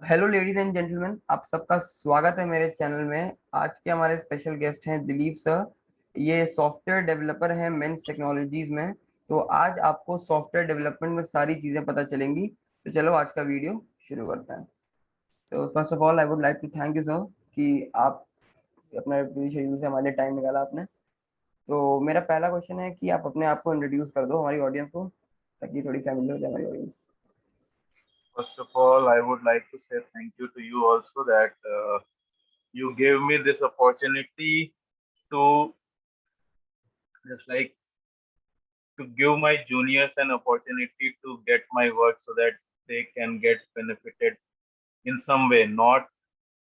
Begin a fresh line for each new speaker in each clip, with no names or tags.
Hello ladies and gentleman, आप सबका स्वागत है मेरे चैनल में। आज के हमारे स्पेशल गेस्ट हैं दिलीप सर। ये सॉफ्टवेयर डेवलपर हैं मेंस टेक्नोलॉजीज में। तो आज आपको सॉफ्टवेयर डेवलपमेंट में सारी चीजें पता चलेंगी। तो चलो आज का वीडियो शुरू करते हैं। तो first of all I would like to thank you sir कि आप अपने शेड्यूल से हमारे लिए टाइम निकाला आपने। तो मेरा पहला क्वेश्चन है कि आप अपने आप को इंट्रोड्यूस कर दो हमारी ऑडियंस को, ताकि थोड़ी फैमिली हो जाए हमारी audience.
First of all, I would like to say thank you to you also that you gave me this opportunity to just like to give my juniors an opportunity to get my work so that they can get benefited in some way, not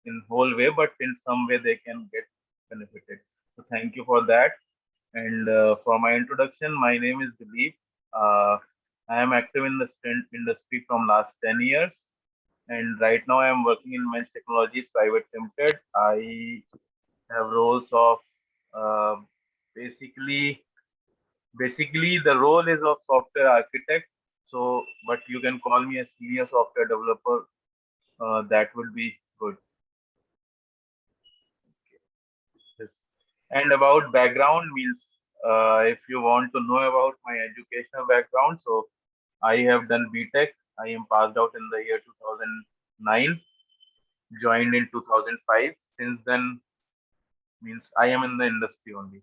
in whole way, but in some way they can get benefited. So thank you for that. And for my introduction, my name is Dilip. Uh, I am active in the stint industry from last 10 years. And right now I am working in Men's Technologies Private Limited. I have roles of uh, basically basically the role is of software architect. So, but you can call me a senior software developer. That would be good. Yes. And about background means if you want to know about my educational background, so I have done BTech. I am passed out in the year 2009, joined in 2005. Since then, means I am in the industry only.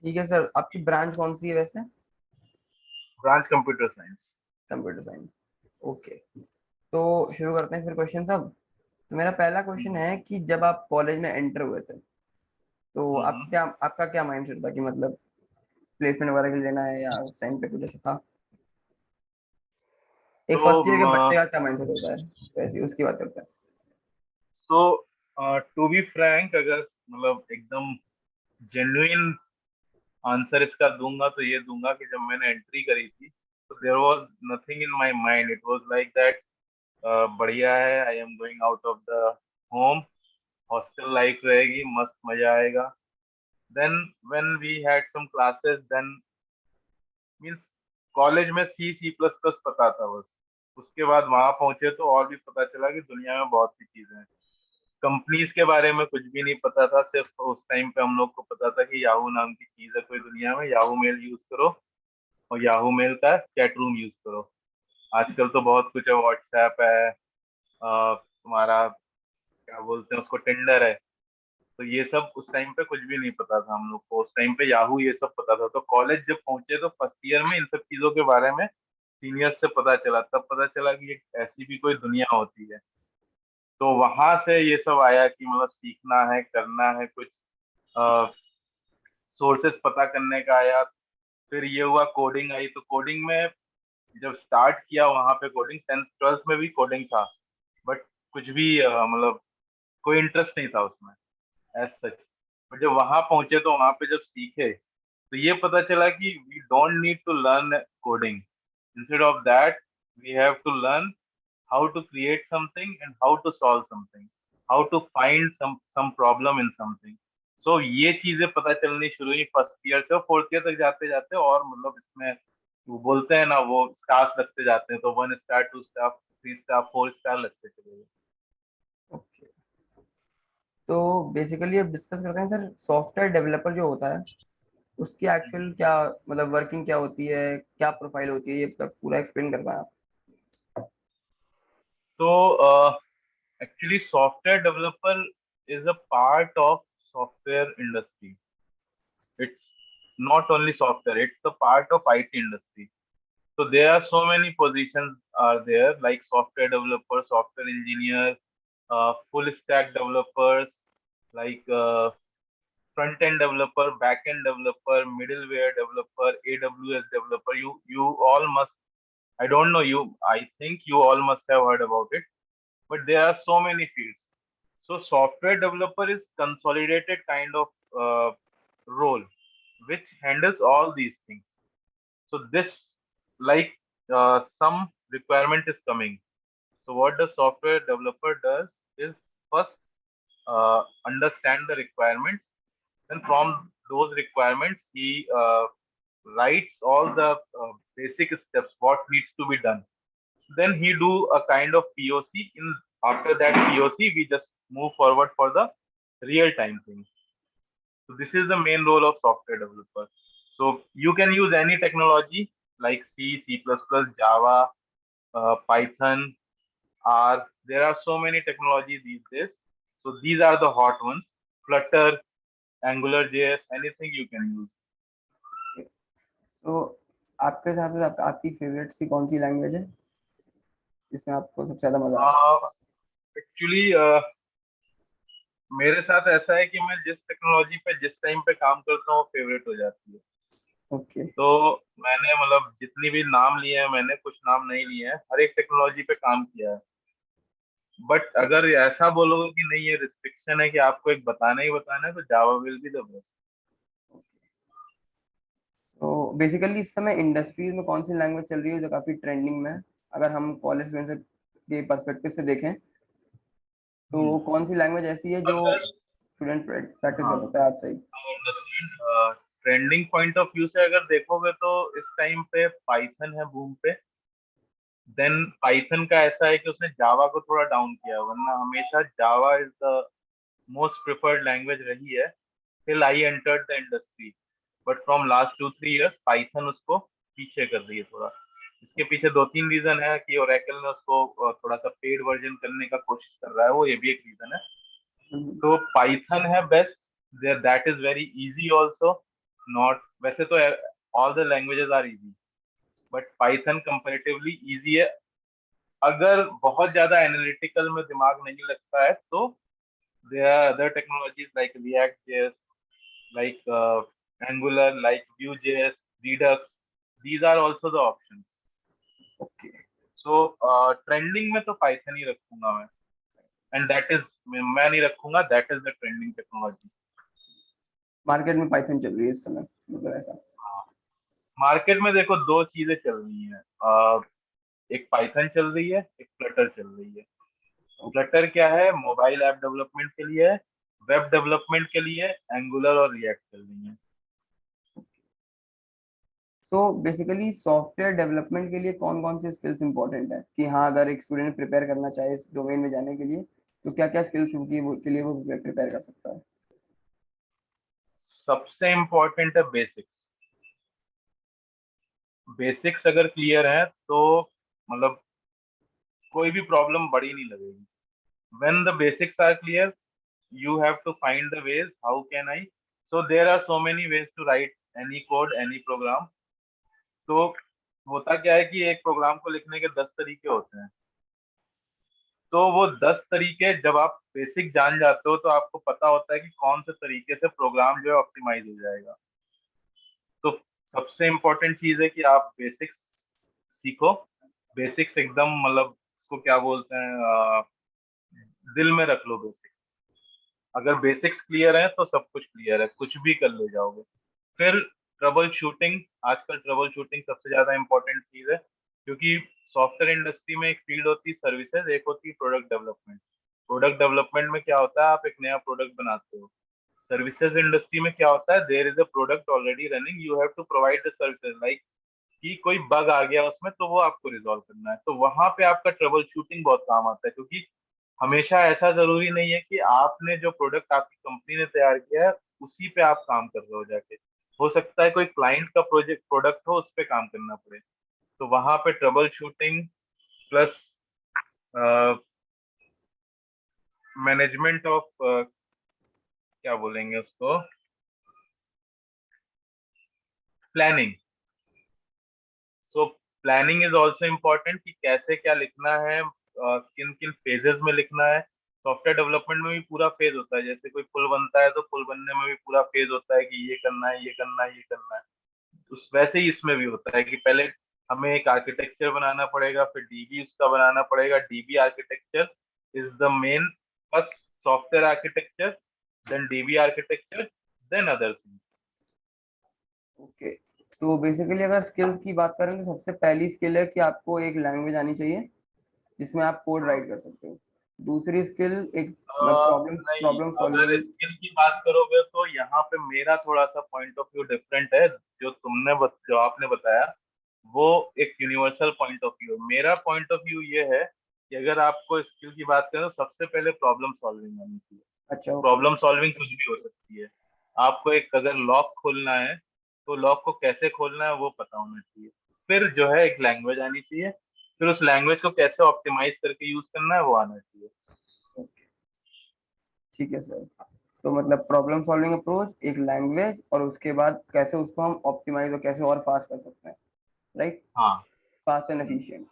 ठीक है sir, आपकी branch कौन सी है वैसे?
Branch computer science.
Computer science. Okay, तो शुरू करते हैं फिर क्वेश्चन सब। तो मेरा पहला क्वेश्चन
Mhm.
है कि जब आप कॉलेज में एंटर हुए थे तो
Mhm.
आपका क्या माइंडसेट था कि मतलब प्लेसमेंट वगैरह के लिए लेना है, या उस टाइम पे कुछ ऐसा था? एक
So,
फर्स्ट ईयर के बच्चे का क्या माइंडसेट होता है, वैसे ही उसकी बात करते हैं।
so to be frank, अगर मतलब एकदम genuine आंसर इसका दूंगा तो ये दूंगा कि जब मैंने एंट्री करी थी तो there was nothing in my mind. It was like that बढ़िया है, I am going out of the home, hostel life रहेगी, मस्त मजा आएगा. Then when we had some classes, then means college में सी सी प्लस प्लस पता था बस. उसके बाद वहां पहुंचे तो और भी पता चला कि दुनिया में बहुत सी चीजें हैं. कंपनीज के बारे में कुछ भी नहीं पता था. सिर्फ उस टाइम पे हम लोग को पता था कि याहू नाम की चीज है कोई दुनिया में, याहू मेल यूज करो और याहू मेल का चैट रूम यूज करो. आजकल तो बहुत कुछ है, व्हाट्सएप है, तुम्हारा क्या बोलते हैं उसको, टेंडर है. तो ये सब उस टाइम पे कुछ भी नहीं पता था हम लोग को. उस टाइम पे याहू ये सब पता था. तो कॉलेज जब पहुंचे तो फर्स्ट ईयर में इन सब चीजों के बारे में सीनियर से पता चला. तब पता चला कि एक ऐसी भी कोई दुनिया होती है. तो वहां से ये सब आया कि मतलब सीखना है, करना है कुछ, सोर्सेस पता करने का आया. फिर ये हुआ, कोडिंग आई. तो कोडिंग में जब स्टार्ट किया वहां पे कोडिंग, 10th 12th में भी कोडिंग था, बट कुछ भी मतलब कोई इंटरेस्ट नहीं था उसमें एज सच. बट जब वहां पहुंचे तो वहां पे जब सीखे तो ये पता चला कि we don't need to learn coding. Instead of that we have to learn how to create something and how to solve something, how to find some problem in something. So ये चीजें पता चलनी शुरू हुई फर्स्ट ईयर से. Fourth year तक जाते जाते और मतलब इसमें वो बोलते हैं ना, वो स्टार्स लगते जाते हैं. तो 1 स्टार, 2 स्टार, 3 स्टार, 4 स्टार लगते चले गए.
ओके, तो बेसिकली अब डिस्कस करते हैं सर, सॉफ्टवेयर डेवलपर जो होता है उसकी एक्चुअल क्या मतलब वर्किंग क्या होती है, क्या प्रोफाइल होती है, ये पूरा एक्सप्लेन कर पाए आप?
तो actually software developer is a part of software industry. It's not only software, it's the part of IT industry. So there are so many positions are there, like software developer, software engineer, full stack developers, like front end developer, back end developer, middleware developer, AWS developer. You all must, I don't know you, I think you all must have heard about it. But there are so many fields. So software developer is consolidated kind of role which handles all these things. So this, like some requirement is coming. So what the software developer does is first understand the requirements, and from those requirements he writes all the basic steps what needs to be done. then he do a kind of POC. In after that POC, we just move forward for the real time thing. So this is the main role of software developer. So you can use any technology like C, C++, Java, Python, R. There are so many technologies these days. So these are the hot ones. Flutter, Angular JS, anything you can use.
तो आपके हिसाब से आपकी favourite सी कौन सी language है जिसमें आपको सबसे ज्यादा मजा आता है?
एक्चुअली मेरे साथ ऐसा है कि मैं जिस टेक्नोलॉजी पे जिस टाइम पे काम करता हूँ फेवरेट हो जाती है।
ओके।
तो मैंने मतलब जितनी भी नाम लिए हैं, मैंने कुछ नाम नहीं लिए हैं, हर एक टेक्नोलॉजी पे काम किया है। बट अगर ऐसा बोलोगे कि नहीं ये रिस्ट्रिक्शन है कि आपको एक बताना ही बताना है, तो जावा विल बी द बेस्ट।
तो बेसिकली इस समय इंडस्ट्रीज में कौन सी लैंग्वेज चल रही है जो काफी ट्रेंडिंग में है? अगर हम कॉलेज स्टूडेंट्स के पर्सपेक्टिव से देखें तो कौन सी लैंग्वेज ऐसी है जो स्टूडेंट प्रैक्टिस कर सकता है आज से?
ट्रेंडिंग पॉइंट ऑफ व्यू से अगर देखोगे तो इस टाइम पे पाइथन है बूम पे। देन पाइथन का ऐसा है कि उसने जावा को थोड़ा डाउन किया, वरना हमेशा Java is the most preferred language रही है till I entered the industry. But from last 2-3 years Python उसको पीछे कर रही है थोड़ा। इसके पीछे 2-3 रीजन है कि ओरेकल ने उसको थोड़ा सा पेड वर्जन करने का कोशिश कर रहा है, वो ये भी एक रीजन है। तो पाइथन है best, that is very easy also. Not वैसे तो all the languages are easy, but Python comparatively easy है। अगर बहुत ज्यादा एनालिटिकल में दिमाग नहीं लगता है तो there are other technologies like React JS, like Angular, like Vue.js, Redux. These are also the options.
Okay.
So trending में तो Python ही रखूंगा मैं, and that is मैं नहीं रखूंगा, that is the trending technology.
Market में पाइथन चल रही है इस समय, मतलब ऐसा?
मार्केट में देखो दो चीजें चल रही हैं, एक पाइथन चल रही है, एक फ्लटर चल रही है। फ्लटर क्या है? मोबाइल ऐप डेवलपमेंट के लिए है। वेब डेवलपमेंट के लिए एंगुलर और रिएक्ट चल रही है।
तो बेसिकली सॉफ्टवेयर डेवलपमेंट के लिए कौन कौन से स्किल्स इंपॉर्टेंट है कि हाँ अगर एक स्टूडेंट प्रिपेयर करना चाहे इस डोमेन में जाने के लिए तो क्या क्या स्किल्स के लिए वो प्रिपेयर कर सकता है?
सबसे इम्पोर्टेंट है बेसिक्स। बेसिक्स अगर क्लियर है तो मतलब कोई भी प्रॉब्लम बड़ी नहीं लगेगी। when the basics are clear, you have to find the ways how can I, so there are so many ways to write any code, any program. तो होता क्या है कि एक प्रोग्राम को लिखने के 10 तरीके होते हैं। तो वो 10 तरीके जब आप बेसिक जान जाते हो तो आपको पता होता है कि कौन से तरीके से प्रोग्राम जो है ऑप्टिमाइज हो जाएगा। तो सबसे इम्पोर्टेंट चीज है कि आप बेसिक्स सीखो। बेसिक्स एकदम मतलब उसको क्या बोलते हैं, दिल में रख लो बेसिक्स। अगर बेसिक्स क्लियर है तो सब कुछ क्लियर है, कुछ भी कर ले जाओगे। फिर ट्रबल शूटिंग, आजकल ट्रबल शूटिंग सबसे ज्यादा इंपॉर्टेंट चीज है, क्योंकि सॉफ्टवेयर इंडस्ट्री में एक फील्ड होती है सर्विसेज, एक होती है प्रोडक्ट डेवलपमेंट। प्रोडक्ट डेवलपमेंट में क्या होता है, आप एक नया प्रोडक्ट बनाते हो। सर्विसेज इंडस्ट्री में क्या होता है, there is a product already running, you have to provide the services. Like कि कोई बग आ गया उसमें तो वो आपको रिजॉल्व करना है, तो वहां पे आपका ट्रबल शूटिंग बहुत काम आता है। क्योंकि हमेशा ऐसा जरूरी नहीं है कि आपने जो प्रोडक्ट आपकी कंपनी ने तैयार किया है उसी पे आप काम कर रहे हो जाके। हो सकता है कोई क्लाइंट का प्रोडक्ट हो, उस पे काम करना पड़े। तो वहां पे trouble shooting plus management of क्या बोलेंगे उसको, planning. So planning is also important कि कैसे क्या लिखना है, किन किन फेजेस में लिखना है। सॉफ्टवेयर डेवलपमेंट में भी पूरा फेज होता है, जैसे कोई पुल बनता है तो पुल बनने में भी पूरा फेज होता है कि ये करना है, ये करना है, ये करना है। उस वैसे ही इसमें भी होता है कि पहले हमें एक आर्किटेक्चर बनाना पड़ेगा, फिर डीबी उसका बनाना पड़ेगा। DB architecture is the main, first software architecture, then DB architecture, then other things.
Okay. तो बेसिकली अगर स्किल्स की बात करें तो सबसे पहली स्किल है कि आपको एक लैंग्वेज आनी चाहिए जिसमें आप कोड राइट कर सकते हो। दूसरी स्किल एक प्रॉब्लम
नहीं,
प्रॉब्लम
अगर
सॉल्विंग।
स्किल की बात करोगे तो यहाँ पे मेरा थोड़ा सा पॉइंट ऑफ व्यू डिफरेंट है। जो आपने बताया वो एक यूनिवर्सल पॉइंट ऑफ व्यू है। मेरा पॉइंट ऑफ व्यू ये है कि अगर आपको स्किल की बात करें तो सबसे पहले प्रॉब्लम सॉल्विंग आनी चाहिए।
अच्छा, ओके।
प्रॉब्लम सॉल्विंग कुछ भी हो सकती है। आपको एक अगर लॉक खोलना है तो लॉक को कैसे खोलना है वो पता होना चाहिए। फिर जो है एक लैंग्वेज आनी चाहिए। फिर उस लैंग्वेज को कैसे ऑप्टिमाइज करके यूज करना है वो आना चाहिए।
ठीक है सर। तो मतलब प्रॉब्लम सॉल्विंग अप्रोच, एक लैंग्वेज, और उसके बाद कैसे उसको हम ऑप्टिमाइज और कैसे और फास्ट कर सकते हैं, राइट?
हाँ।
Fast and efficient.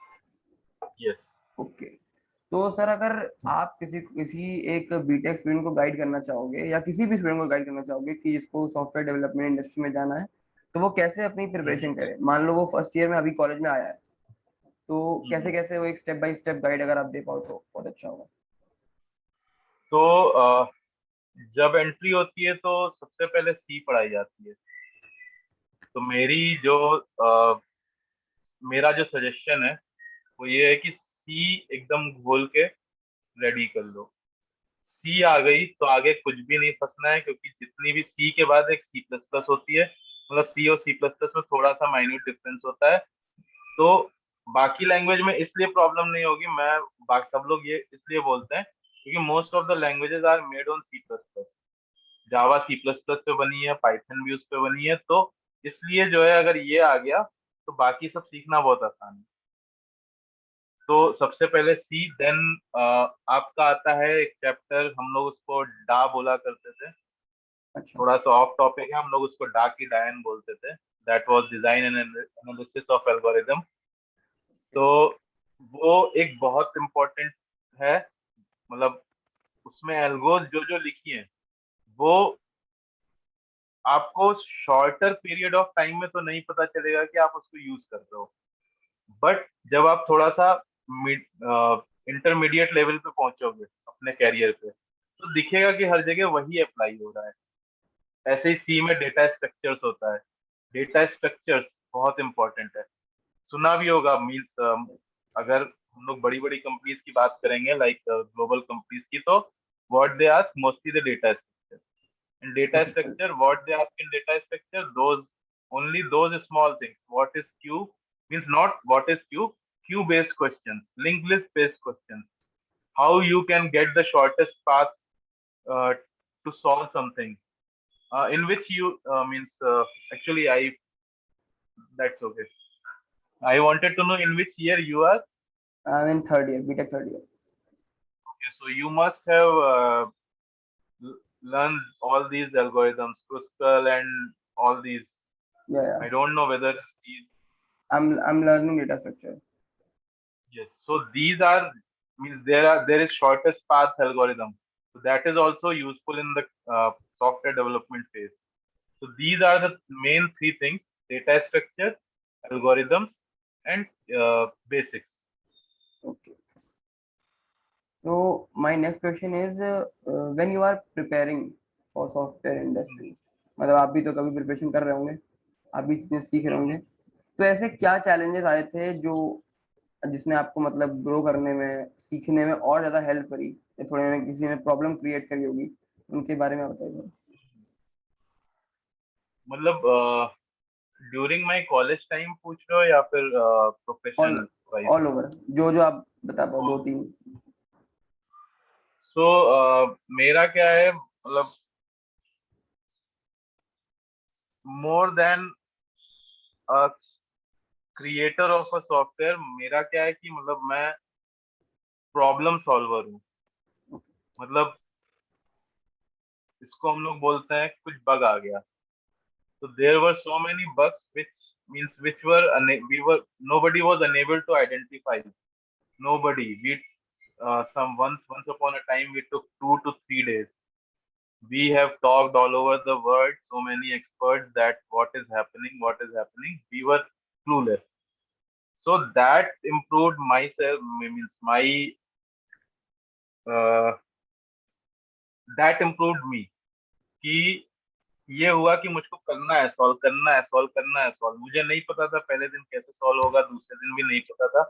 Yes.
Okay. तो सर अगर आप किसी किसी एक बीटेक स्टूडेंट को गाइड करना चाहोगे या किसी भी स्टूडेंट को गाइड करना चाहोगे कि जिसको सॉफ्टवेयर डेवलपमेंट इंडस्ट्री में जाना है, तो वो कैसे अपनी प्रिपरेशन करे? मान लो वो फर्स्ट ईयर में अभी कॉलेज में आया है, तो कैसे कैसे वो एक स्टेप बाय स्टेप गाइड अगर आप दे पाओ तो बहुत अच्छा होगा।
तो जब एंट्री होती है तो सबसे पहले सी पढ़ाई जाती है। तो मेरा जो सजेशन है वो ये है कि सी एकदम घोल के रेडी कर लो। सी आ गई तो आगे कुछ भी नहीं फंसना है, क्योंकि जितनी भी सी के बाद एक सी प्लस प्लस होती है, मतलब सी और सी प्लस प्लस में थोड़ा सा माइन्यूट डिफरेंस होता है। तो बाकी लैंग्वेज में इसलिए प्रॉब्लम नहीं होगी, मैं सब लोग ये इसलिए बोलते हैं क्योंकि most of the languages are made on C plus plus. Java C plus plus पे बनी है, पाइथन भी उस पे बनी है, तो इसलिए जो है अगर ये आ गया तो बाकी सब सीखना बहुत आसान है। तो सबसे पहले सी, देन आपका आता है एक चैप्टर, हम लोग उसको डा बोला करते थे।
अच्छा।
थोड़ा सा ऑफ टॉपिक है, हम लोग उसको डा की डायन बोलते थे। That was design and analysis of algorithm. तो वो एक बहुत इम्पोर्टेंट है। मतलब उसमें एल्गोज जो जो लिखी है वो आपको शॉर्टर पीरियड ऑफ टाइम में तो नहीं पता चलेगा कि आप उसको यूज कर रहे हो, बट जब आप थोड़ा सा इंटरमीडिएट लेवल पे पहुंचोगे अपने कैरियर पे तो दिखेगा कि हर जगह वही अप्लाई हो रहा है। ऐसे ही सी में डेटा स्ट्रक्चर्स होता है। डेटा स्ट्रक्चर्स बहुत इंपॉर्टेंट है। सुना भी होगा, मीन्स अगर हम लोग बड़ी बड़ी कंपनीज की बात करेंगे, लाइक ग्लोबल कंपनीज की, तो what they ask mostly the data structure. In data structure, what they ask in data structure, those small things. What is queue? Means not what is queue, queue based questions, linked list based questions. How you can get the shortest path uh, to solve something. In which you actually I that's okay. I wanted to know in which year you are.
I mean third year, BTech third year.
Okay, so you must have learned all these algorithms, Krustal and all these.
या
I don't know whether these.
I am learning data structure.
Yes. So these are, means there is shortest path algorithm. So that is also useful in the software development phase. So these are the main three things: data structure, algorithms, and basics.
Okay. तो my next question is, when you are preparing for software industry, मतलब आप भी तो कभी preparation कर रहे होंगे, आप भी चीजें सीख रहे होंगे, तो ऐसे क्या चैलेंजेस आए थे जो जिसने आपको मतलब ग्रो करने में, सीखने में और ज्यादा हेल्प करी, या थोड़े ने किसी ने प्रॉब्लम क्रिएट करी होगी, उनके बारे में बताइए थोड़ा।
मतलब ड्यूरिंग माय कॉलेज टाइम पूछ रहे हो या फिर
all
profession wise?
All over, जो जो आप बता पाओ, दो तीन।
सो मेरा क्या है, मतलब more than creator of a software, मेरा क्या है कि मतलब मैं प्रॉब्लम सॉल्वर हूँ। मतलब इसको हम लोग बोलते हैं कुछ बग आ गया, तो there were so many bugs which were we were nobody was unable to identify. Nobody. We some once upon a time we took 2 to 3 days. We have talked all over the world, so many experts, that what is happening. We were clueless. So that improved myself, means my uh, that improved me, कि ये हुआ कि मुझको करना है, solve करना है, solve करना है, सॉल्व। मुझे नहीं पता था पहले दिन कैसे सॉल्व होगा, दूसरे दिन भी नहीं पता था।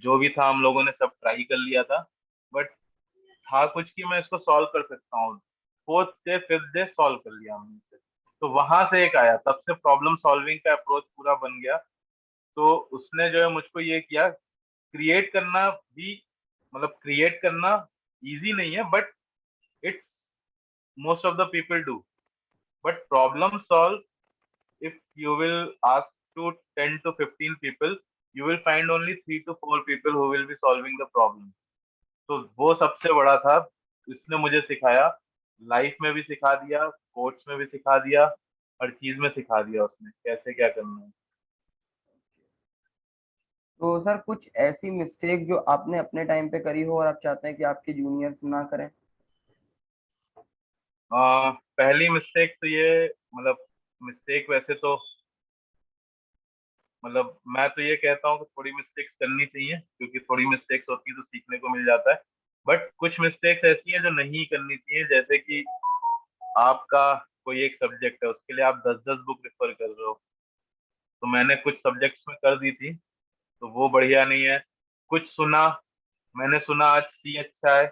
जो भी था हम लोगों ने सब ट्राई कर लिया था, बट था कुछ कि मैं इसको सॉल्व कर सकता हूँ। Fourth day fifth day solve कर लिया हमने इसे। तो वहां से एक आया, तब से प्रॉब्लम सॉल्विंग का अप्रोच पूरा बन गया। तो उसने जो है मुझको ये किया, क्रिएट करना भी, मतलब क्रिएट करना इजी नहीं है, but it's most of the people do. But problem solve, if you will ask to 10 to 15 people, you will find only 3 to 4 people who will be solving the problem. तो वो सबसे बड़ा था, इसने मुझे सिखाया, लाइफ में भी सिखा दिया, कोर्ट्स में भी सिखा दिया, हर चीज में सिखा दिया उसने कैसे क्या करना है।
तो सर कुछ ऐसी मिस्टेक जो आपने अपने टाइम पे करी हो और आप चाहते हैं कि आपके जूनियर्स ना करें?
पहली मिस्टेक तो ये, मतलब मिस्टेक वैसे तो, मतलब मैं तो ये कहता हूँ कि थोड़ी मिस्टेक्स करनी चाहिए, क्योंकि थोड़ी मिस्टेक्स होती है तो सीखने को मिल जाता है। बट कुछ मिस्टेक्स ऐसी हैं जो नहीं करनी चाहिए, जैसे कि आपका कोई एक सब्जेक्ट है, उसके लिए आप 10-10 बुक रेफर कर रहे हो। तो मैंने कुछ सब्जेक्ट्स में कर दी थी, तो वो बढ़िया नहीं है। कुछ सुना, मैंने सुना आज सी अच्छा है,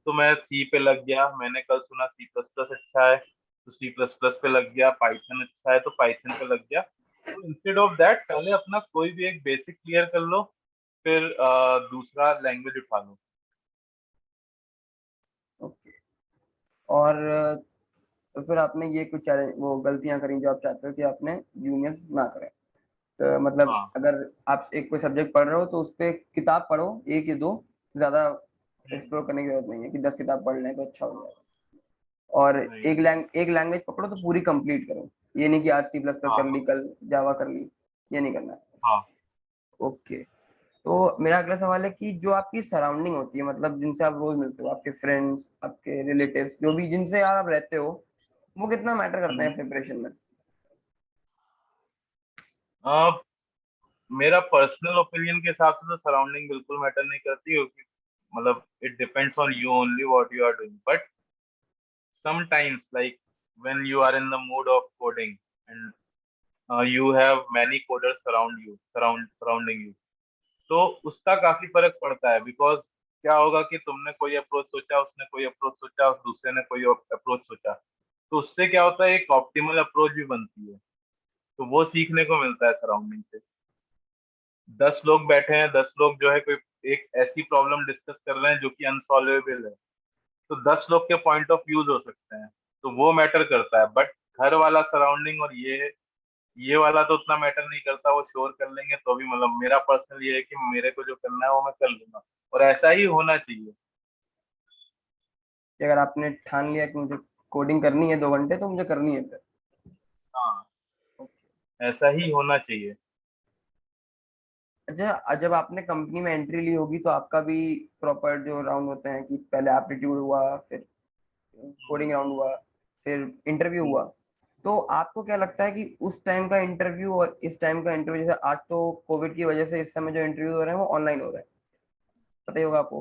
तो मैं सी पे लग गया। मैंने कल सुना सी प्लस प्लस अच्छा है, तो सी प्लस प्लस पे लग गया। पाइथन अच्छा है तो पाइथन पे लग गया। तो इंस्टेड ऑफ दैट, पहले अपना कोई भी एक बेसिक क्लियर कर लो, फिर दूसरा लैंग्वेज उठा लो।
ओके। और तो फिर आपने ये कुछ चैलेंज वो गलतियां करी जो आप चाहते हो कि आपने जूनियर्स ना करें? तो मतलब
हाँ।
अगर आप एक कोई सब्जेक्ट पढ़ रहे हो तो उस पे किताब पढ़ो, एक या दो, ज्यादा एक्सप्लोर करने की जरूरत नहीं है कि 10 किताब पढ़ लें तो अच्छा हो जाएगा। और
नहीं।
एक लैंग्वेज पकड़ो तो पूरी कंप्लीट करो। ये नहीं कि आज सी प्लस प्लस
हाँ
कर ली, कल जावा कर ली, ये नहीं करना है।
हाँ।
ओके। तो मेरा अगला सवाल है कि जो आपकी सराउंडिंग होती है, मतलब जिनसे आप रोज मिलते हो, आपके फ्रेंड्स, आपके रिलेटिव्स, जो भी जिनसे आप रहते हो, वो कितना मैटर करते
हम्म।
हैं प्रिपरेशन में?
मेरा पर्सनल ओपिनियन के हिसाब से तो सराउंडिंग बिल्कुल मैटर नहीं करती, क्योंकि मतलब it depends on you only what you are doing. But sometimes, like when you are in the mood of coding, and you have many coders surrounding you, तो उसका काफी फर्क पड़ता है। बिकॉज क्या होगा कि तुमने कोई अप्रोच सोचा, उसने कोई अप्रोच सोचा, और दूसरे ने कोई अप्रोच सोचा, तो उससे क्या होता है, एक ऑप्टिमल अप्रोच भी बनती है। तो वो सीखने को मिलता है सराउंडिंग से। 10 लोग बैठे हैं, 10 लोग जो है कोई एक ऐसी प्रॉब्लम डिस्कस कर रहे हैं जो कि अनसॉल्वेबल है, तो 10 लोग के पॉइंट ऑफ व्यूज हो सकते हैं, तो वो मैटर करता है। बट घर वाला सराउंडिंग और ये वाला तो उतना मैटर नहीं करता, वो श्योर कर लेंगे तो भी, मतलब मेरा पर्सनल ये है कि मेरे को जो करना है वो मैं कर लूंगा, और ऐसा ही होना चाहिए।
कि अगर आपने ठान लिया कि मुझे कोडिंग करनी है 2 घंटे तो मुझे करनी है फिर।
हाँ, ऐसा ही होना चाहिए।
अच्छा, जब आपने कंपनी में एंट्री ली होगी तो आपका भी प्रॉपर जो राउंड होते हैं कि पहले एप्टीट्यूड हुआ, फिर कोडिंग राउंड हुआ, फिर इंटरव्यू हुआ। तो आपको क्या लगता है कि उस टाइम का इंटरव्यू और इस टाइम का इंटरव्यू, जैसे आज तो कोविड की वजह से इस समय जो इंटरव्यू हो रहे हैं वो ऑनलाइन हो रहे हैं, पता ही होगा आपको।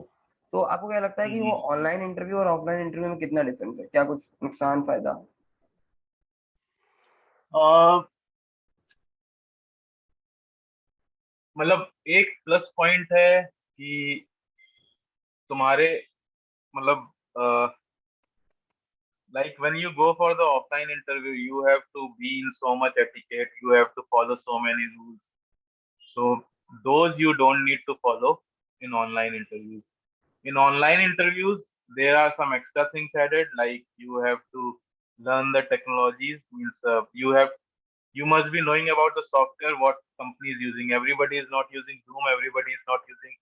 तो आपको क्या लगता है कि वो
हम्म।
ऑनलाइन इंटरव्यू और ऑफलाइन इंटरव्यू में कितना डिफरेंस है? क्या कुछ नुकसान फायदा?
अ, मतलब एक प्लस पॉइंट है कि तुम्हारे, मतलब like when you go for the offline interview, you have to be in so much etiquette, you have to follow so many rules. So those you don't need to follow in online interviews. In online interviews, there are some extra things added, like you have to learn the technologies. Means you must be knowing about the software, what company is using. Everybody is not using Zoom. Everybody is not using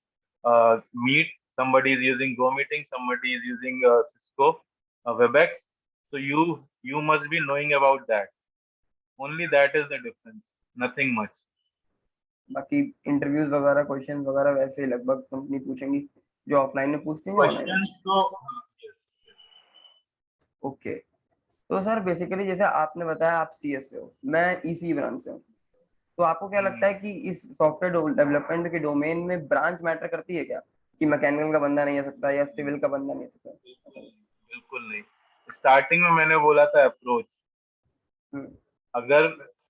Meet. Somebody is using Go Meeting. Somebody is using Cisco WebEx. So you must be knowing about that. Only that is the difference. Nothing much.
बाकी interviews वगैरह, question वगैरह वैसे ही लगभग company पूछेंगी जो offline में पूछती हैं या ऑनलाइन में?
Questions तो yes, yes.
ओके। तो सर बेसिकली जैसे आपने बताया आप सीएस से हो, मैं ईसी ब्रांच से हूँ, तो आपको क्या लगता है
हम्म,
कि इस सॉफ्टवेयर डेवलपमेंट के डोमेन में ब्रांच मैटर करती है क्या? कि मैकेनिकल का बंदा नहीं आ सकता या सिविल का बंदा नहीं आ सकता, ऐसा कुछ?
बिल्कुल नहीं। स्टार्टिंग में मैंने बोला था अप्रोच।
हम्म।
अगर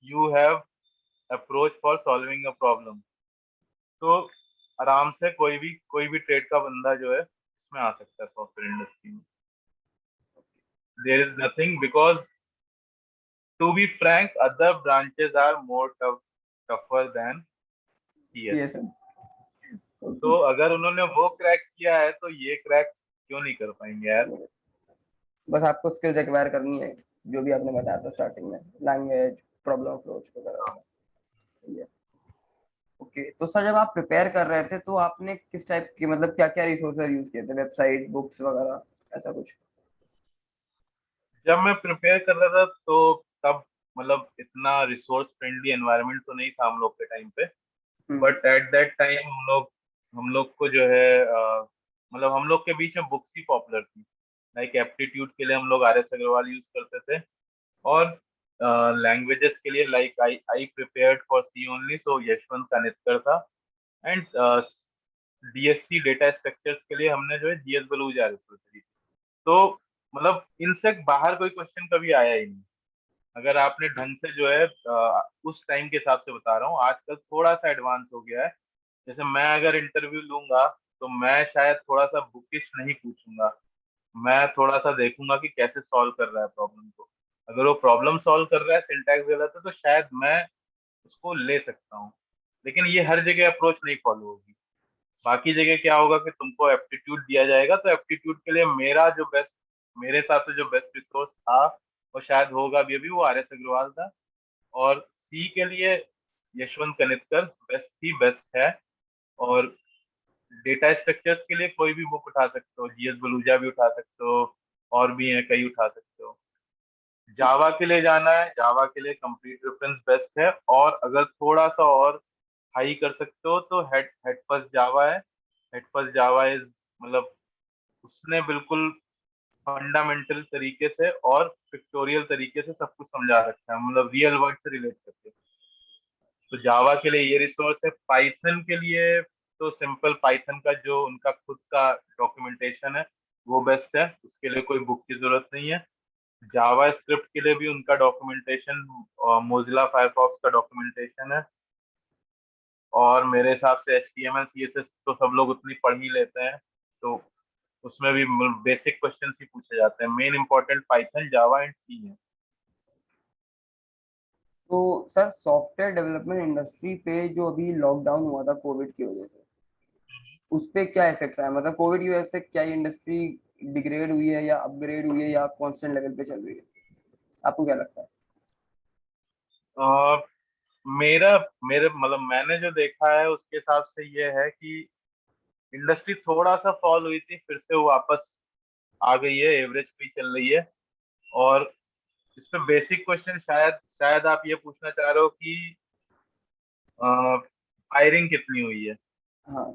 you have approach for solving a problem, तो आराम से कोई भी ट्रेड का बंदा जो है इसमें आ सकता है सॉफ्टवेयर इंडस्ट्री में। There is nothing, because to be frank, other branches are more tougher than
CSS।
तो अगर उन्होंने वो क्रैक किया है तो ये क्रैक क्यों नहीं कर पाएंगे यार।
बस आपको स्किल्स एक्वायर करनी है, जो भी आपने बताया था स्टार्टिंग में, लैंग्वेज, प्रॉब्लम अप्रोच वगैरह। ओके, तो सर जब आप प्रिपेयर कर रहे थे तो आपने किस टाइप की, मतलब क्या क्या रिसोर्सेज यूज किए थे, वेबसाइट, बुक्स वगैरह, ऐसा कुछ?
जब मैं प्रिपेयर कर रहा था तो तब मतलब इतना रिसोर्स फ्रेंडली एनवायरनमेंट तो नहीं था हम लोग के टाइम पे। बट एट दैट टाइम हम लोग को जो है मतलब हम लोग के बीच में बुक्स ही पॉपुलर थी। लाइक एप्टीट्यूड के लिए हम लोग RS अग्रवाल यूज करते थे, और लैंग्वेजेस के लिए like I I prepared for C only, so Yashwant Kanetkar था। एंड DSC डेटा स्ट्रक्चर्स के लिए हमने जो है GS बलूजा रेफर करी थी। तो मतलब इनसे बाहर कोई क्वेश्चन कभी आया ही नहीं। अगर आपने ढंग से जो है उस टाइम के हिसाब से बता रहा हूँ, आजकल थोड़ा सा एडवांस हो गया है। जैसे मैं अगर इंटरव्यू लूंगा तो मैं शायद थोड़ा सा बुकिश नहीं पूछूंगा, मैं थोड़ा सा देखूंगा कि कैसे सॉल्व कर रहा है प्रॉब्लम को। अगर वो प्रॉब्लम सॉल्व कर रहा है, सिंटैक्स गलत है, तो शायद मैं उसको ले सकता हूँ। लेकिन ये हर जगह अप्रोच नहीं फॉलो होगी। बाकी जगह क्या होगा कि तुमको एप्टीट्यूड दिया जाएगा, तो एप्टीट्यूड के लिए मेरे हिसाब से जो बेस्ट रिसोर्स था, वो शायद होगा भी अभी, वो RS अग्रवाल था। और सी के लिए यशवंत कनितकर बेस्ट ही बेस्ट है। और डेटा स्ट्रक्चर्स के लिए कोई भी बुक उठा सकते हो, GS बलूजा भी उठा सकते हो, और भी हैं कई, उठा सकते हो। जावा के लिए जाना है, जावा के लिए कंप्लीट रेफरेंस बेस्ट है। और अगर थोड़ा सा और हाई कर सकते हो तो हेड फर्स्ट जावा है। हेड फर्स्ट जावा इज मतलब उसने बिल्कुल फंडामेंटल तरीके से और पिक्टोरियल तरीके से सब कुछ समझा रखा है, मतलब रियल वर्ड से रिलेट करके। तो जावा के लिए ये रिसोर्स है। पाइथन के लिए तो सिंपल पाइथन का जो उनका खुद का डॉक्यूमेंटेशन है वो बेस्ट है, उसके लिए कोई बुक की जरूरत नहीं है। जावा स्क्रिप्ट के लिए भी उनका डॉक्यूमेंटेशन, मोजिला फायरफॉक्स का डॉक्यूमेंटेशन है। और मेरे हिसाब से HTML CSS तो सब लोग उतनी पढ़ ही लेते हैं, तो उसमें भी बेसिक क्वेश्चन ही पूछे जाते हैं। Main important Python, Java and C है।
तो सर सॉफ्टवेयर डेवलपमेंट इंडस्ट्री पे जो अभी लॉकडाउन हुआ था कोविड की वजह से, उस पे क्या इफेक्ट्स आया, मतलब कोविड की वजह से क्या इंडस्ट्री डिग्रेड हुई है या अपग्रेड हुई है या कांस्टेंट लेवल पे चल रही है, आपको क्या लगता है?
अ, मेरा मेरे मतलब मैंने जो देखा है उसके हिसाब से ये है कि इंडस्ट्री थोड़ा सा फॉल हुई थी, फिर से वो वापस आ गई है, एवरेज पे ही चल रही है। और इस पे बेसिक क्वेश्चन शायद शायद आप ये पूछना चाह रहे हो कि फायरिंग कितनी हुई है,
हाँ।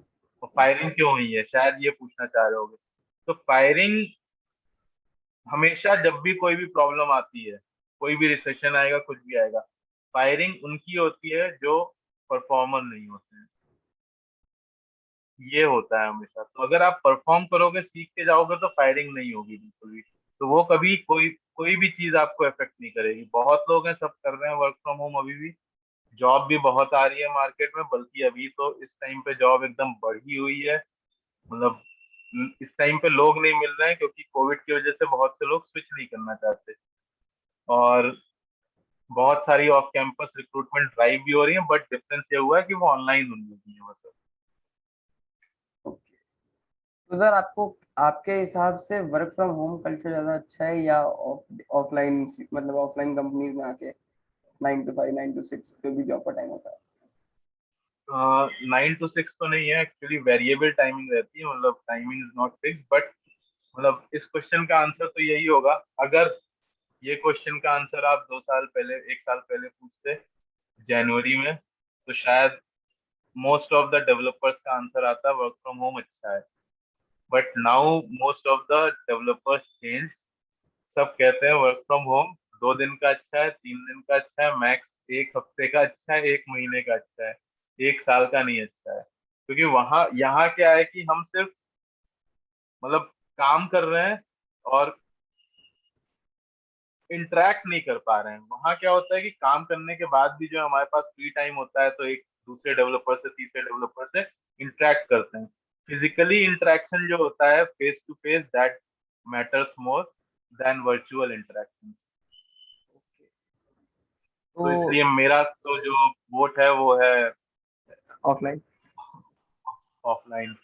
और फायरिंग क्यों हुई है, शायद ये पूछना चाह रहे होगे। तो फायरिंग हमेशा, जब भी कोई भी प्रॉब्लम आती है, कोई भी रिसेशन आएगा, कुछ भी आएगा, फायरिंग उनकी होती है जो परफॉर्मर नहीं होते हैं। ये होता है हमेशा। तो अगर आप परफॉर्म करोगे, सीख के जाओगे, तो फायरिंग नहीं होगी बिल्कुल भी। तो वो कभी कोई कोई भी चीज आपको इफेक्ट नहीं करेगी। बहुत लोग हैं, सब कर रहे हैं वर्क फ्रॉम होम अभी भी। जॉब भी बहुत आ रही है मार्केट में, बल्कि अभी तो इस टाइम पे जॉब एकदम बढ़ी हुई है। मतलब इस टाइम पे लोग नहीं मिल रहे हैं, क्योंकि कोविड की वजह से बहुत से लोग स्विच नहीं करना चाहते। और बहुत सारी ऑफ कैंपस रिक्रूटमेंट ड्राइव भी हो रही है, बट डिफरेंस ये हुआ है कि वो ऑनलाइन होने लगी है बस।
ओके, तो सर आपको, आपके हिसाब से वर्क फ्रॉम होम कल्चर ज्यादा अच्छा है या ऑफलाइन, मतलब ऑफलाइन कंपनीज में आके 9 to 5, 9 to 6 जो भी जॉब का टाइम होता है?
9 to 6 तो नहीं है एक्चुअली, वेरिएबल टाइमिंग रहती है, मतलब timing is not fix. But मतलब इस क्वेश्चन का आंसर तो यही होगा। अगर ये क्वेश्चन का आंसर आप 2 साल पहले, 1 साल पहले पूछते जनवरी में, तो शायद मोस्ट ऑफ द डेवलपर्स का आंसर आता वर्क फ्रॉम होम अच्छा है। But now most of the developers change, सब कहते हैं वर्क फ्रॉम होम 2 दिन का अच्छा है, 3 दिन का अच्छा है, मैक्स एक हफ्ते का अच्छा है, एक महीने का अच्छा है, 1 साल का नहीं अच्छा है। क्योंकि वहां यहाँ क्या है कि हम सिर्फ मतलब काम कर रहे हैं और इंटरेक्ट नहीं कर पा रहे हैं। वहां क्या होता है कि काम करने के बाद भी जो हमारे पास फ्री टाइम होता है, तो एक दूसरे डेवलपर से, तीसरे डेवलपर से इंटरेक्ट करते हैं। फिजिकली इंटरेक्शन जो होता है face to face, that matters more than virtual interaction.
तो
तो इसलिए मेरा तो जो वोट है वो है
ऑफलाइन।
ऑफलाइन।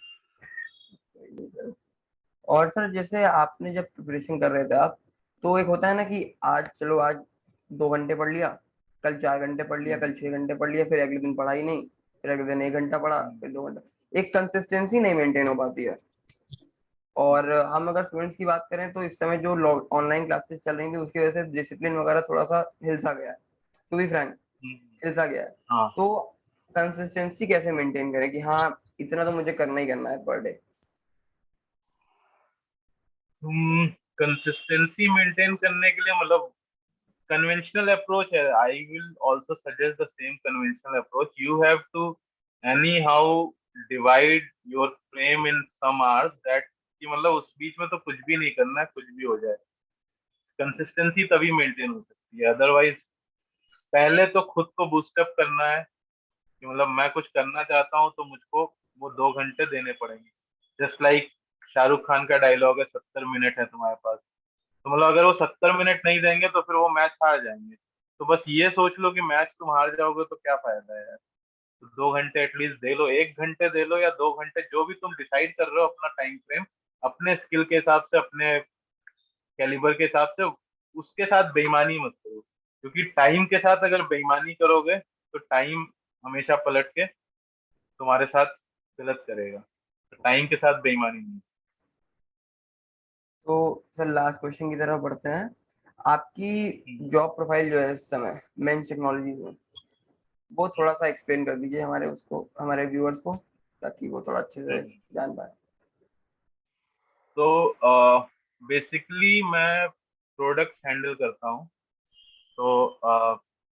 और सर जैसे आपने जब प्रिपरेशन कर रहे थे आप, तो एक होता है ना कि आज चलो आज 2 घंटे पढ़ लिया, कल 4 घंटे पढ़ लिया, कल 6 घंटे पढ़ लिया, फिर अगले दिन पढ़ा ही नहीं, फिर अगले दिन 1 घंटा पढ़ा, फिर 2 घंटा। एक कंसिस्टेंसी नहीं मेंटेन हो पाती है। और हम अगर स्टूडेंट्स की बात करें तो इस समय जो ऑनलाइन क्लासेस चल रही थी उसकी वजह से डिसिप्लिन वगैरह थोड़ा सा हिलसा गया है, टू बी फ्रैंक, हिलसा गया है।
हाँ।
तो कंसिस्टेंसी कैसे मेंटेन करें कि हाँ इतना तो मुझे करना ही करना है पर डे।
कंसिस्टेंसी मेंटेन करने के लिए मतलब conventional approach है, I will also suggest the same conventional approach. You have to anyhow divide your frame in some hours that कि मतलब उस बीच में तो कुछ भी नहीं करना है, कुछ भी हो जाए। कंसिस्टेंसी तभी मेंटेन हो सकती है, अदरवाइज पहले तो खुद को बूस्टअप करना है कि मतलब मैं कुछ करना चाहता हूँ तो मुझको वो 2 घंटे देने पड़ेंगे। जस्ट लाइक शाहरुख खान का डायलॉग है, 70 मिनट है तुम्हारे पास। तो मतलब अगर वो 70 मिनट नहीं देंगे तो फिर वो मैच हार जाएंगे। तो बस ये सोच लो कि मैच तुम हार जाओगे तो क्या फायदा है यार। तो 2 घंटे एटलीस्ट दे लो, 1 घंटे दे लो या 2 घंटे, जो भी तुम डिसाइड कर रहे हो अपना टाइम फ्रेम, अपने स्किल के हिसाब से, अपने कैलिबर के हिसाब से, उसके साथ बेईमानी मत करो। क्योंकि टाइम के साथ अगर बेईमानी करोगे तो टाइम हमेशा पलट के तुम्हारे साथ गलत करेगा। तो टाइम के साथ बेईमानी नहीं।
तो सर लास्ट क्वेश्चन की तरफ बढ़ते हैं। आपकी
हम्म।
जॉब प्रोफाइल जो है इस समय मेंस टेक्नोलॉजी में, वो थोड़ा सा एक्सप्लेन कर दीजिए हमारे उसको, हमारे व्यूअर्स को, ताकि वो थोड़ा अच्छे से
हम्म।
जान पाए।
तो बेसिकली मैं प्रोडक्ट्स हैंडल करता हूँ। तो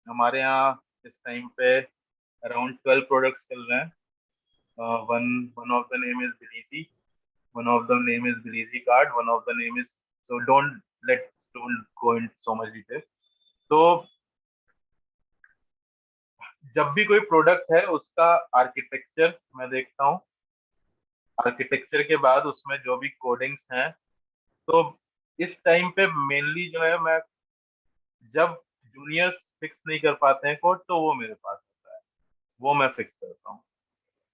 हमारे यहाँ इस टाइम पे अराउंड 12 प्रोडक्ट्स चल रहे हैं। One one of the name is बिलीजी, one of the name is बिलीजी card, one of the name is, so don't go in so much detail. तो जब भी कोई प्रोडक्ट है उसका आर्किटेक्चर मैं देखता हूँ। आर्किटेक्चर के बाद उसमें जो भी कोडिंग्स हैं, तो इस टाइम पे मेनली जो है, मैं जब जूनियर्स फिक्स नहीं कर पाते हैं कोड तो वो मेरे पास होता है, वो मैं फिक्स करता हूँ।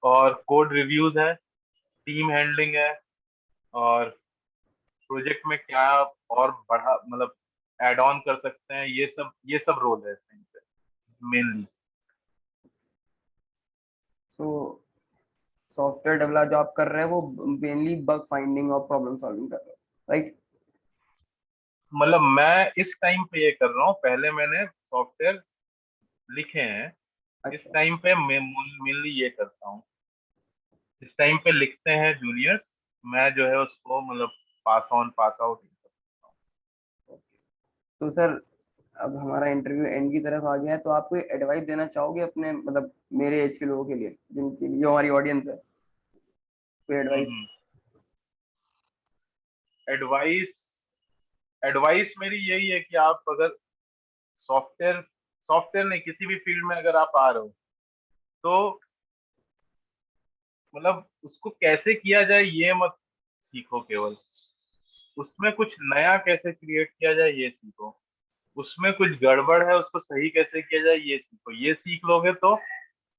और कोड रिव्यूज है, टीम हैंडलिंग है, और प्रोजेक्ट में क्या और बढ़ा मतलब ऐड ऑन कर सकते हैं, ये सब रोल है इस टाइम पे मेनली।
तो सॉफ्टवेयर डेवलप जो आप कर रहे हैं वो मेनली बग फाइंडिंग और प्रॉब्लम सॉल्विंग कर रहे हैं, राइट?
मतलब मैं इस टाइम पे ये कर रहा हूँ, पहले मैंने सॉफ्टवेयर लिखे हैं। इस
अच्छा।
टाइम पे मैं मेनली ये करता हूँ। इस टाइम पे लिखते हैं जूनियर्स, मैं जो है उसको मतलब पास ऑन पास आउट।
तो सर अब हमारा इंटरव्यू एंड की तरफ आ गया है, तो आप कोई एडवाइस देना चाहोगे अपने मतलब मेरे एज के लोगों के लिए, जिनके लिए जो हमारी ऑडियंस है, कोई एडवाइस?
एडवाइस एडवाइस मेरी यही है कि आप अगर सॉफ्टवेयर सॉफ्टवेयर नहीं, किसी भी फील्ड में अगर आप आ रहे हो तो मतलब उसको कैसे किया जाए ये मत सीखो केवल, उसमें कुछ नया कैसे क्रिएट किया जाए ये सीखो। उसमें कुछ गड़बड़ है उसको सही कैसे किया जाए ये सीखो। ये सीख लोगे तो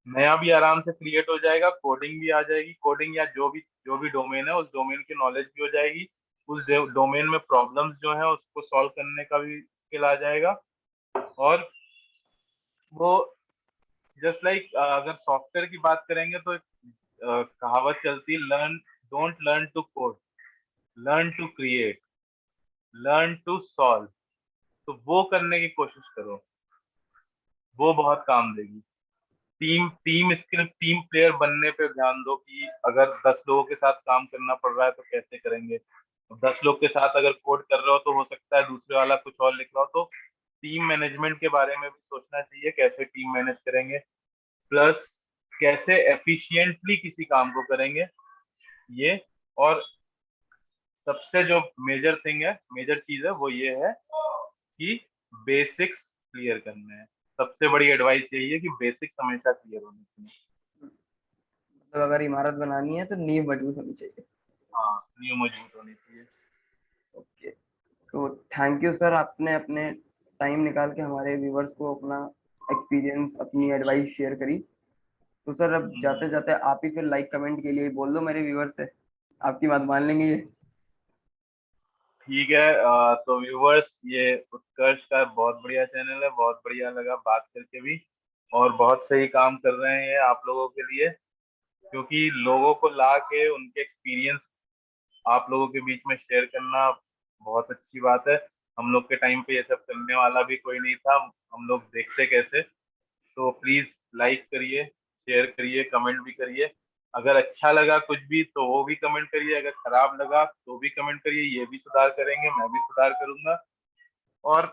नया भी आराम से क्रिएट हो जाएगा, कोडिंग भी आ जाएगी। कोडिंग या जो भी डोमेन है उस डोमेन की नॉलेज भी हो जाएगी। उस डोमेन में प्रॉब्लम्स जो है उसको सॉल्व करने का भी स्किल आ जाएगा। और वो जस्ट लाइक अगर सॉफ्टवेयर की बात करेंगे तो एक कहावत चलती है, learn don't learn to code, learn to create, learn to solve. तो वो करने की कोशिश करो, वो बहुत काम देगी। Team team skill, team player बनने पे ध्यान दो कि अगर 10 लोगों के साथ काम करना पड़ रहा है तो कैसे करेंगे। 10 लोग के साथ अगर कोड कर रहे हो तो हो सकता है दूसरे वाला कुछ और लिख रहा हो। तो टीम मैनेजमेंट के बारे में भी सोचना चाहिए, कैसे टीम मैनेज करेंगे, प्लस कैसे एफिशिएंटली किसी काम को करेंगे ये। और सबसे जो मेजर थिंग है, मेजर चीज है, वो ये है कि बेसिक्स क्लियर करने हैं। सबसे बड़ी एडवाइस यही है कि बेसिक्स हमेशा क्लियर होने चाहिए।
मतलब अगर इमारत बनानी है तो नींव मजबूत होनी चाहिए।
हाँ, न्यू मजबूत होनी चाहिए।
ओके। तो थैंक यू सर, आपने अपने टाइम निकाल के हमारे व्यूवर्स को अपना एक्सपीरियंस, अपनी एडवाइस शेयर करी। तो सर अब जाते जाते आप ही फिर लाइक कमेंट के लिए बोल दो मेरे व्यूअर से, आपकी बात मान लेंगे ये।
ठीक है। तो व्यूवर्स, ये उत्कर्ष का बहुत बढ़िया चैनल है, बहुत बढ़िया लगा बात करके भी, और बहुत सही काम कर रहे हैं ये आप लोगों के लिए, क्योंकि लोगों को ला के उनके एक्सपीरियंस आप लोगों के बीच में शेयर करना बहुत अच्छी बात है। हम लोग के टाइम पे ये सब करने वाला भी कोई नहीं था, हम लोग देखते कैसे। तो प्लीज लाइक करिए, शेयर करिए, कमेंट भी करिए। अगर अच्छा लगा कुछ भी तो वो भी कमेंट करिए, अगर खराब लगा तो भी कमेंट करिए, ये भी सुधार करेंगे, मैं भी सुधार करूंगा। और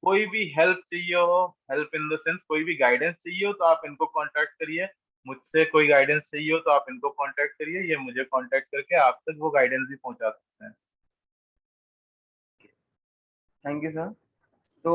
कोई भी हेल्प चाहिए हो, हेल्प इन द सेंस कोई भी गाइडेंस चाहिए हो, तो आप इनको कांटेक्ट करिए। मुझसे कोई गाइडेंस चाहिए हो तो आप इनको कांटेक्ट करिए, ये मुझे कांटेक्ट करके आप तक वो गाइडेंस भी पहुंचा सकते हैं।
Thank you sir. तो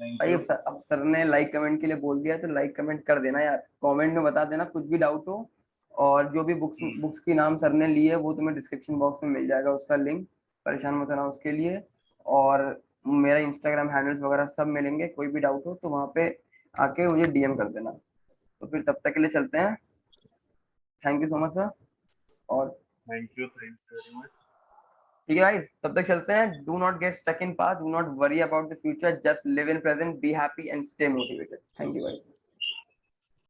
थैंक
भाई
यू।
अब सर ने लाइक कमेंट के लिए बोल दिया तो लाइक कमेंट कर देना यार, कमेंट में बता देना कुछ भी डाउट हो। और जो भी बुक्स बुक्स की नाम सर ने लिए वो तुम्हें डिस्क्रिप्शन बॉक्स में मिल जाएगा उसका लिंक, परेशान मत होना उसके लिए। और मेरा इंस्टाग्राम हैंडल्स वगैरह सब मिलेंगे, कोई भी डाउट हो तो वहाँ पे आके मुझे डीएम कर देना। तो फिर तब तक के लिए चलते हैं। Thank you so much sir. और
थैंक यू वेरी मच।
ठीक है भाई, तब तक चलते हैं। Do not get stuck in past, do not worry about the future, just live in present, be happy and stay motivated. Thank you guys.